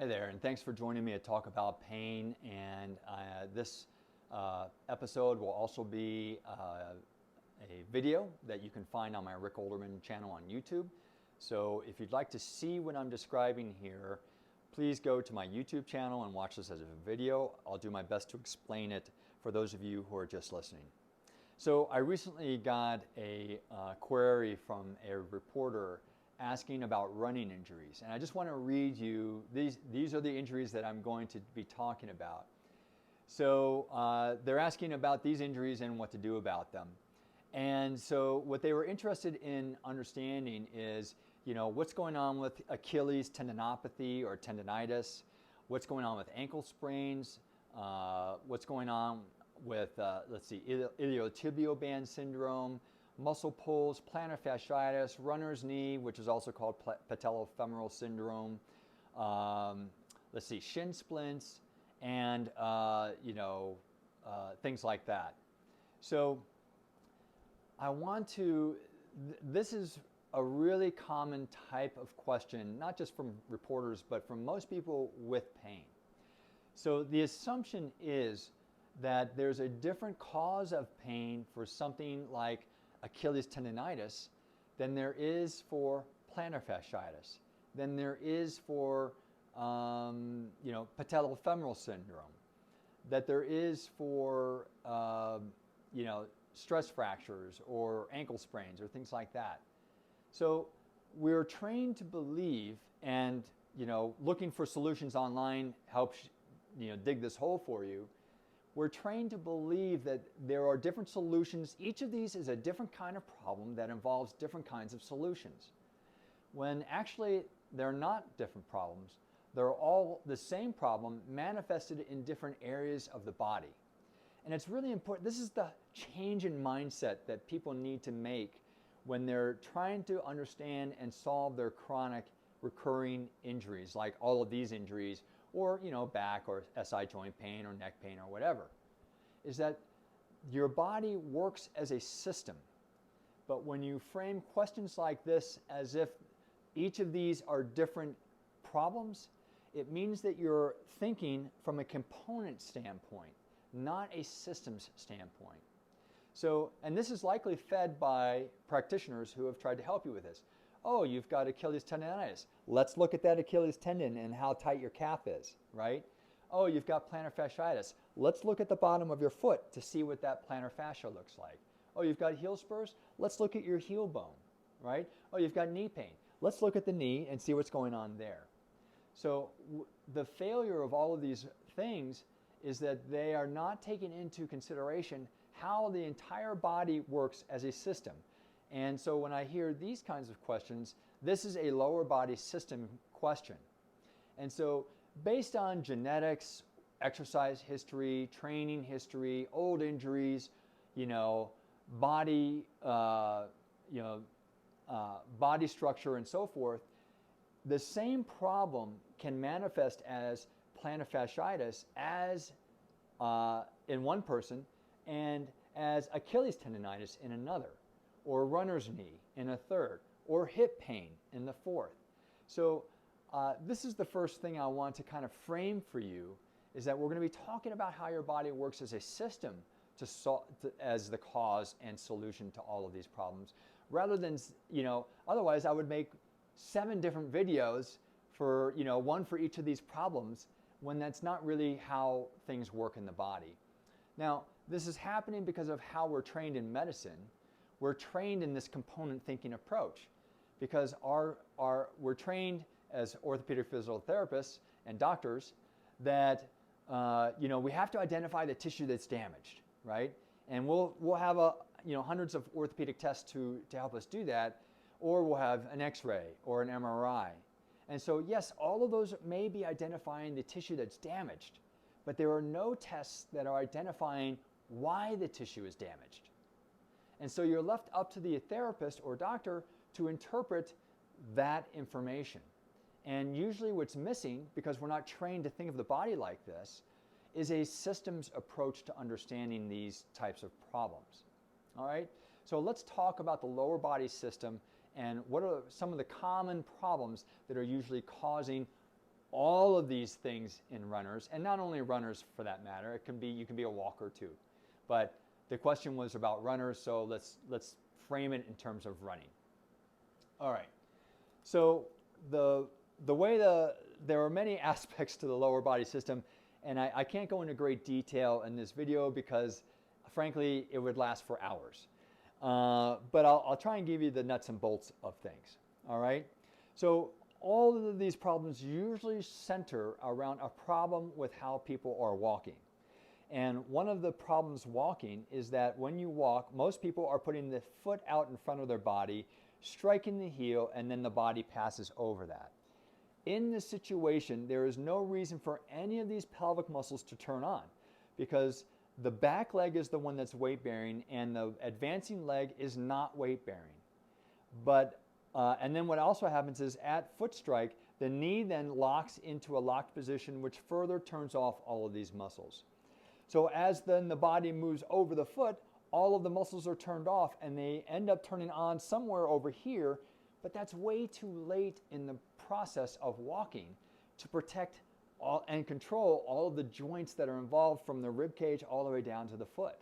Hi there, and thanks for joining me to talk about pain. And this episode will also be a video that you can find on my Rick Olderman channel on YouTube. So if you'd like to see what I'm describing here, please go to my YouTube channel and watch this as a video. I'll do my best to explain it for those of you who are just listening. So I recently got a query from a reporter asking about running injuries, and I just want to read you, these are the injuries that I'm going to be talking about. So they're asking about these injuries and what to do about them. And so what they were interested in understanding is, what's going on with Achilles tendinopathy or tendinitis, what's going on with ankle sprains, what's going on with, iliotibial band syndrome, muscle pulls, plantar fasciitis, runner's knee, which is also called patellofemoral syndrome, shin splints, and things like that. So this is a really common type of question, not just from reporters, but from most people with pain. So the assumption is that there's a different cause of pain for something like Achilles tendinitis than there is for plantar fasciitis, than there is for patellofemoral syndrome, that there is for stress fractures or ankle sprains or things like that. So we're trained to believe, and looking for solutions online helps dig this hole for you. We're trained to believe that there are different solutions. Each of these is a different kind of problem that involves different kinds of solutions, when actually they're not different problems. They're all the same problem manifested in different areas of the body. And it's really important. This is the change in mindset that people need to make when they're trying to understand and solve their chronic recurring injuries, like all of these injuries, or back or SI joint pain or neck pain or whatever, is that your body works as a system. But when you frame questions like this as if each of these are different problems, it means that you're thinking from a component standpoint, not a systems standpoint. So, and this is likely fed by practitioners who have tried to help you with this. Oh, you've got Achilles tendinitis. Let's look at that Achilles tendon and how tight your calf is, right? Oh, you've got plantar fasciitis. Let's look at the bottom of your foot to see what that plantar fascia looks like. Oh, you've got heel spurs. Let's look at your heel bone, right? Oh, you've got knee pain. Let's look at the knee and see what's going on there. So the failure of all of these things is that they are not taking into consideration how the entire body works as a system. And so when I hear these kinds of questions, this is a lower body system question. And so based on genetics, exercise history, training history, old injuries, body, body structure and so forth, the same problem can manifest as plantar fasciitis as in one person and as Achilles tendinitis in another, or runner's knee in a third, or hip pain in the fourth. So this is the first thing I want to kind of frame for you, is that we're going to be talking about how your body works as a system as the cause and solution to all of these problems, rather than, otherwise I would make 7 different videos for, one for each of these problems, when that's not really how things work in the body. Now, this is happening because of how we're trained in medicine. We're trained in this component thinking approach because we're trained as orthopedic physical therapists and doctors that we have to identify the tissue that's damaged, right? And we'll have hundreds of orthopedic tests to help us do that, or we'll have an X-ray or an MRI. And so yes, all of those may be identifying the tissue that's damaged, but there are no tests that are identifying why the tissue is damaged. And so you're left up to the therapist or doctor to interpret that information. And usually what's missing, because we're not trained to think of the body like this, is a systems approach to understanding these types of problems. All right? So let's talk about the lower body system and what are some of the common problems that are usually causing all of these things in runners, and not only runners for that matter. It can be, you can be a walker too. But the question was about runners, so let's frame it in terms of running. All right. So the way there are many aspects to the lower body system, and I can't go into great detail in this video because, frankly, it would last for hours. But I'll try and give you the nuts and bolts of things. All right. So all of these problems usually center around a problem with how people are walking. And one of the problems walking is that when you walk, most people are putting the foot out in front of their body, striking the heel, and then the body passes over that. In this situation, there is no reason for any of these pelvic muscles to turn on because the back leg is the one that's weight bearing and the advancing leg is not weight bearing. But and then what also happens is at foot strike, the knee then locks into a locked position, which further turns off all of these muscles. So as then the body moves over the foot, all of the muscles are turned off and they end up turning on somewhere over here, but that's way too late in the process of walking to protect and control all of the joints that are involved from the rib cage all the way down to the foot.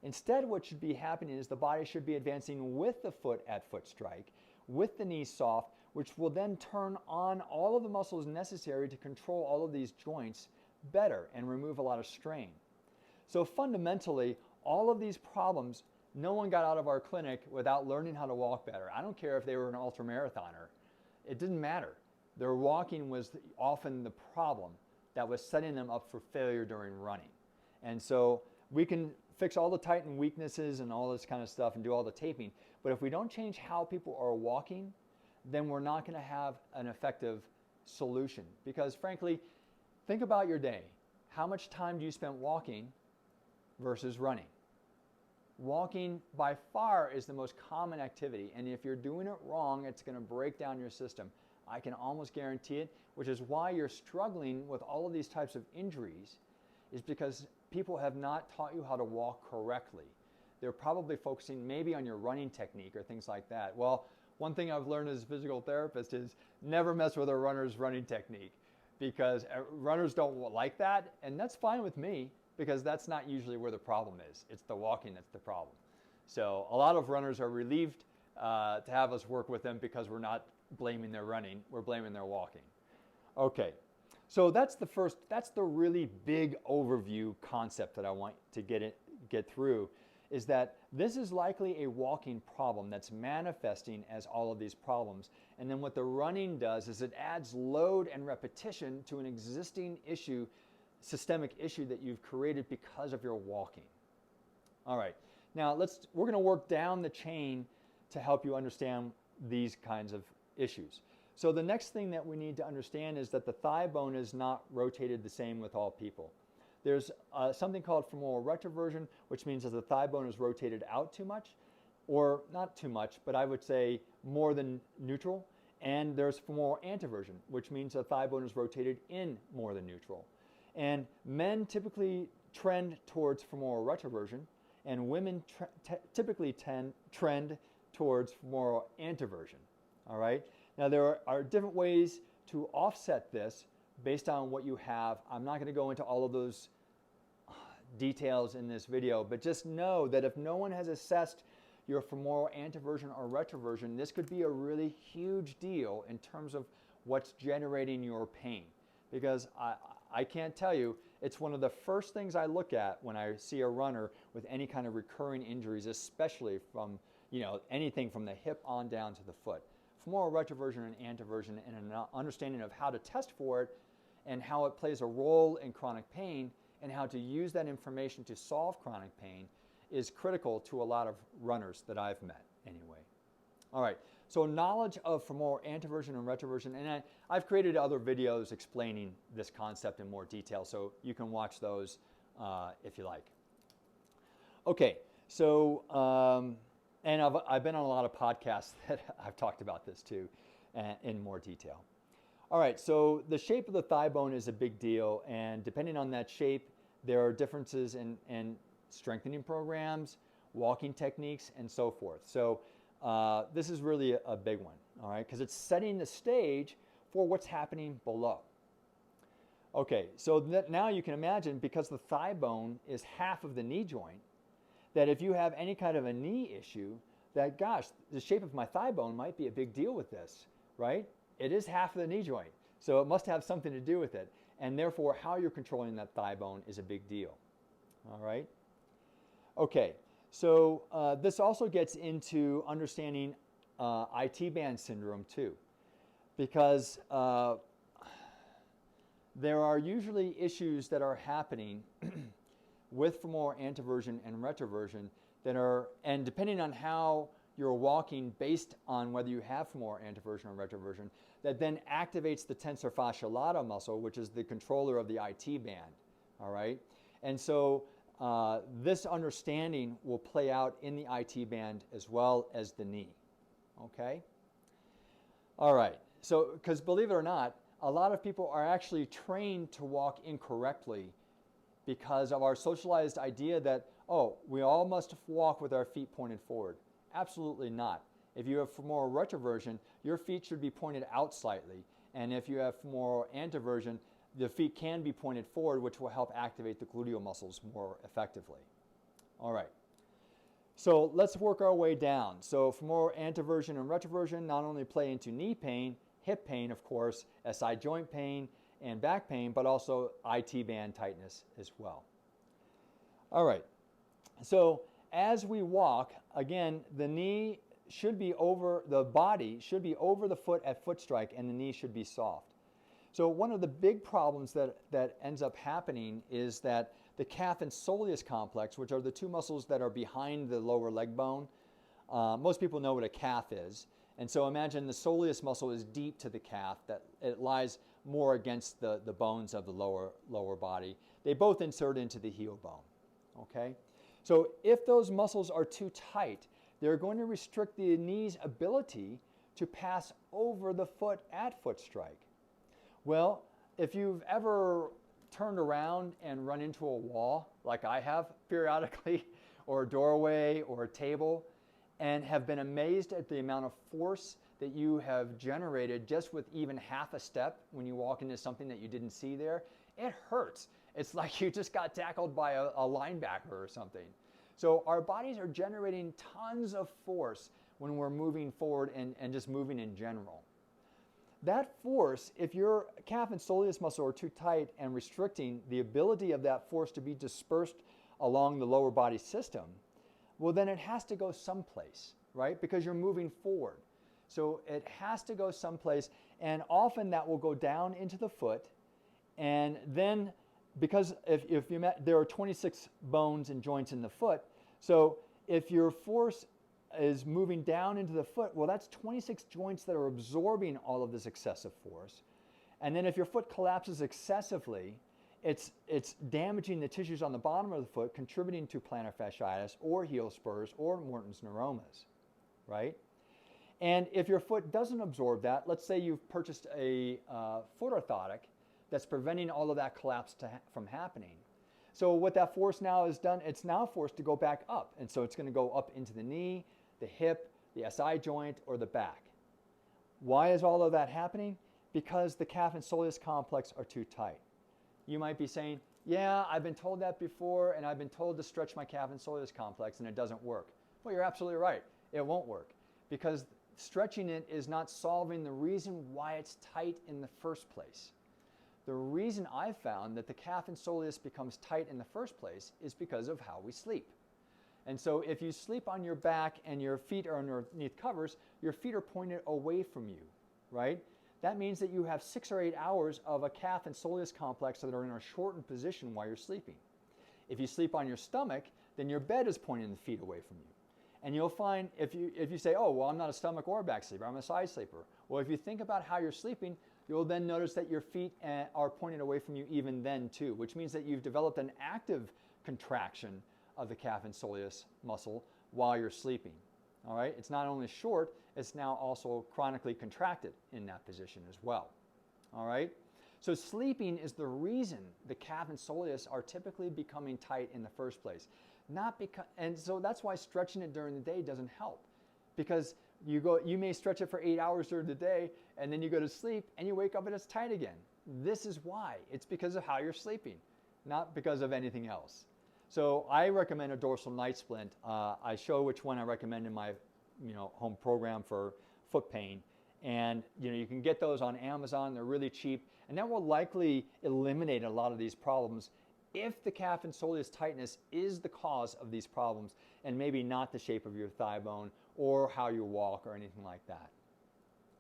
Instead, what should be happening is the body should be advancing with the foot at foot strike, with the knee soft, which will then turn on all of the muscles necessary to control all of these joints better and remove a lot of strain. So fundamentally, all of these problems, no one got out of our clinic without learning how to walk better. I don't care if they were an ultramarathoner. It didn't matter. Their walking was often the problem that was setting them up for failure during running. And so we can fix all the tighten weaknesses and all this kind of stuff and do all the taping, but if we don't change how people are walking, then we're not going to have an effective solution. Because frankly, think about your day. How much time do you spend walking versus running? Walking by far is the most common activity, and if you're doing it wrong, it's going to break down your system. I can almost guarantee it, which is why you're struggling with all of these types of injuries, is because people have not taught you how to walk correctly. They're probably focusing maybe on your running technique or things like that. Well, one thing I've learned as a physical therapist is never mess with a runner's running technique because runners don't like that, and that's fine with me because that's not usually where the problem is. It's the walking that's the problem. So a lot of runners are relieved to have us work with them because we're not blaming their running, we're blaming their walking. Okay, so that's the really big overview concept that I want to get through, is that this is likely a walking problem that's manifesting as all of these problems. And then what the running does is it adds load and repetition to an existing issue, systemic issue that you've created because of your walking. All right, now we're going to work down the chain to help you understand these kinds of issues. So the next thing that we need to understand is that the thigh bone is not rotated the same with all people. There's something called femoral retroversion, which means that the thigh bone is rotated out too much, or not too much, but I would say more than neutral. And there's femoral anteversion, which means the thigh bone is rotated in more than neutral. And men typically trend towards femoral retroversion, and women typically trend towards femoral anteversion. All right. Now there are different ways to offset this based on what you have. I'm not going to go into all of those details in this video, but just know that if no one has assessed your femoral anteversion or retroversion, this could be a really huge deal in terms of what's generating your pain. Because I can't tell you, it's one of the first things I look at when I see a runner with any kind of recurring injuries, especially from anything from the hip on down to the foot. Femoral retroversion and anteversion, and an understanding of how to test for it and how it plays a role in chronic pain and how to use that information to solve chronic pain is critical to a lot of runners that I've met anyway. All right, so knowledge of femoral anteversion and retroversion, and I've created other videos explaining this concept in more detail, so you can watch those if you like. Okay, so and I've been on a lot of podcasts that I've talked about this too in more detail. All right, so the shape of the thigh bone is a big deal, and depending on that shape, there are differences in strengthening programs, walking techniques, and so forth. So this is really a big one, all right, because it's setting the stage for what's happening below. Okay, so now you can imagine, because the thigh bone is half of the knee joint, that if you have any kind of a knee issue, that gosh, the shape of my thigh bone might be a big deal with this, right? It is half of the knee joint, so it must have something to do with it. And therefore, how you're controlling that thigh bone is a big deal. All right? Okay, so this also gets into understanding IT band syndrome too, because there are usually issues that are happening with femoral anteversion and retroversion that are, and depending on how you're walking based on whether you have femoral anteversion or retroversion, that then activates the tensor fasciae lata muscle, which is the controller of the IT band, all right? And so this understanding will play out in the IT band as well as the knee, okay? All right, so, because believe it or not, a lot of people are actually trained to walk incorrectly because of our socialized idea that, oh, we all must walk with our feet pointed forward. Absolutely not. If you have femoral retroversion, your feet should be pointed out slightly. And if you have femoral anteversion, the feet can be pointed forward, which will help activate the gluteal muscles more effectively. All right. So let's work our way down. So femoral anteversion and retroversion not only play into knee pain, hip pain, of course, SI joint pain, and back pain, but also IT band tightness as well. All right. So as we walk, again, the knee should be over, the body should be over the foot at foot strike, and the knee should be soft. So one of the big problems that ends up happening is that the calf and soleus complex, which are the two muscles that are behind the lower leg bone, most people know what a calf is. And so imagine the soleus muscle is deep to the calf, that it lies more against the bones of the lower body. They both insert into the heel bone, okay? So if those muscles are too tight, they're going to restrict the knee's ability to pass over the foot at foot strike. Well, if you've ever turned around and run into a wall, like I have periodically, or a doorway or a table, and have been amazed at the amount of force that you have generated just with even half a step when you walk into something that you didn't see there, it hurts. It's like you just got tackled by a linebacker or something. So our bodies are generating tons of force when we're moving forward and just moving in general. That force, if your calf and soleus muscle are too tight and restricting the ability of that force to be dispersed along the lower body system, well, then it has to go someplace, right? Because you're moving forward. So it has to go someplace, and often that will go down into the foot. And then, because if you met, there are 26 bones and joints in the foot, so if your force is moving down into the foot, well, that's 26 joints that are absorbing all of this excessive force. And then if your foot collapses excessively, it's damaging the tissues on the bottom of the foot, contributing to plantar fasciitis or heel spurs or Morton's neuromas, right? And if your foot doesn't absorb that, let's say you've purchased a foot orthotic that's preventing all of that collapse from happening. So what that force now has done, it's now forced to go back up. And so it's going to go up into the knee, the hip, the SI joint, or the back. Why is all of that happening? Because the calf and soleus complex are too tight. You might be saying, yeah, I've been told that before, and I've been told to stretch my calf and soleus complex, and it doesn't work. Well, you're absolutely right. It won't work, because stretching it is not solving the reason why it's tight in the first place. The reason I've found that the calf and soleus becomes tight in the first place is because of how we sleep. And so if you sleep on your back and your feet are underneath covers, your feet are pointed away from you, right? That means that you have 6 or 8 hours of a calf and soleus complex that are in a shortened position while you're sleeping. If you sleep on your stomach, then your bed is pointing the feet away from you. And you'll find, if you say, oh, well, I'm not a stomach or a back sleeper, I'm a side sleeper. Well, if you think about how you're sleeping, you'll then notice that your feet are pointed away from you even then too, which means that you've developed an active contraction of the calf and soleus muscle while you're sleeping. All right? It's not only short, it's now also chronically contracted in that position as well. All right? So sleeping is the reason the calf and soleus are typically becoming tight in the first place. And so that's why stretching it during the day doesn't help, because you may stretch it for 8 hours during the day, and then you go to sleep and you wake up and it's tight again. this is why. It's because of how you're sleeping, not because of anything else. So I recommend a dorsal night splint. I show which one I recommend in my home program for foot pain. And you can get those on Amazon. They're really cheap. And that will likely eliminate a lot of these problems if the calf and soleus tightness is the cause of these problems and maybe not the shape of your thigh bone or how you walk or anything like that.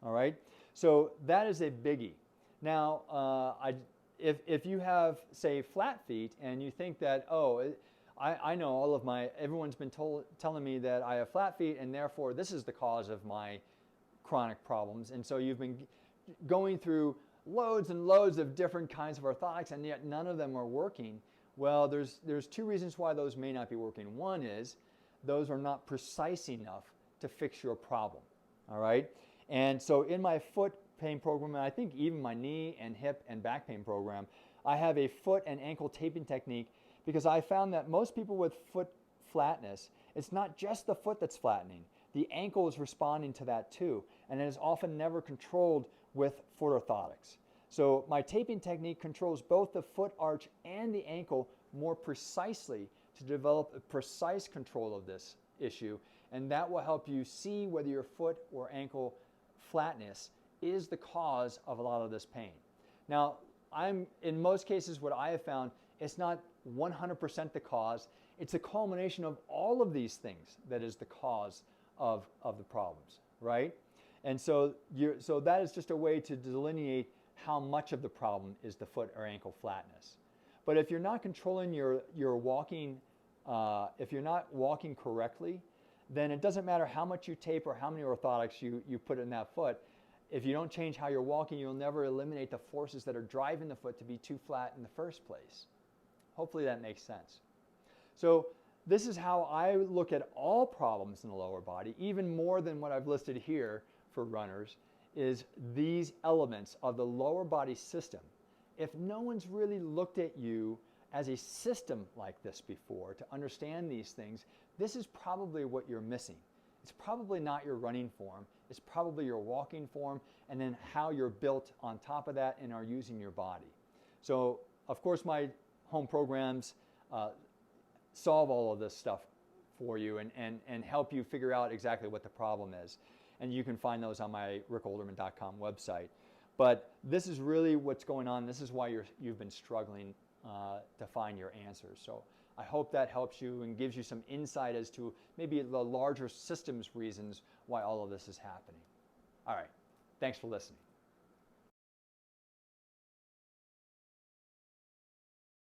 All right? So that is a biggie. Now, if you have, say, flat feet and you think that, oh, I know everyone's been telling me that I have flat feet and therefore this is the cause of my chronic problems. And so you've been going through loads and loads of different kinds of orthotics and yet none of them are working. Well, there's two reasons why those may not be working. One is those are not precise enough to fix your problem. All right? And so in my foot pain program, and I think even my knee and hip and back pain program, I have a foot and ankle taping technique because I found that most people with foot flatness, it's not just the foot that's flattening. The ankle is responding to that too, and it is often never controlled with foot orthotics. So my taping technique controls both the foot arch and the ankle more precisely to develop a precise control of this issue, and that will help you see whether your foot or ankle flatness is the cause of a lot of this pain. Now, in most cases what I have found, it's not 100% the cause. It's a culmination of all of these things that is the cause of the problems, right? And so that is just a way to delineate how much of the problem is the foot or ankle flatness. But if you're not controlling your walking, if you're not walking correctly, then it doesn't matter how much you tape or how many orthotics you put in that foot. If you don't change how you're walking, you'll never eliminate the forces that are driving the foot to be too flat in the first place. Hopefully that makes sense. So this is how I look at all problems in the lower body, even more than what I've listed here for runners, is these elements of the lower body system. If no one's really looked at you as a system like this before to understand these things, this is probably what you're missing. It's probably not your running form. It's probably your walking form and then how you're built on top of that and are using your body. So, of course, my home programs solve all of this stuff for you and help you figure out exactly what the problem is. And you can find those on my rickolderman.com website. But this is really what's going on. This is why you've been struggling to find your answers. So I hope that helps you and gives you some insight as to maybe the larger systems reasons why all of this is happening. All right. Thanks for listening.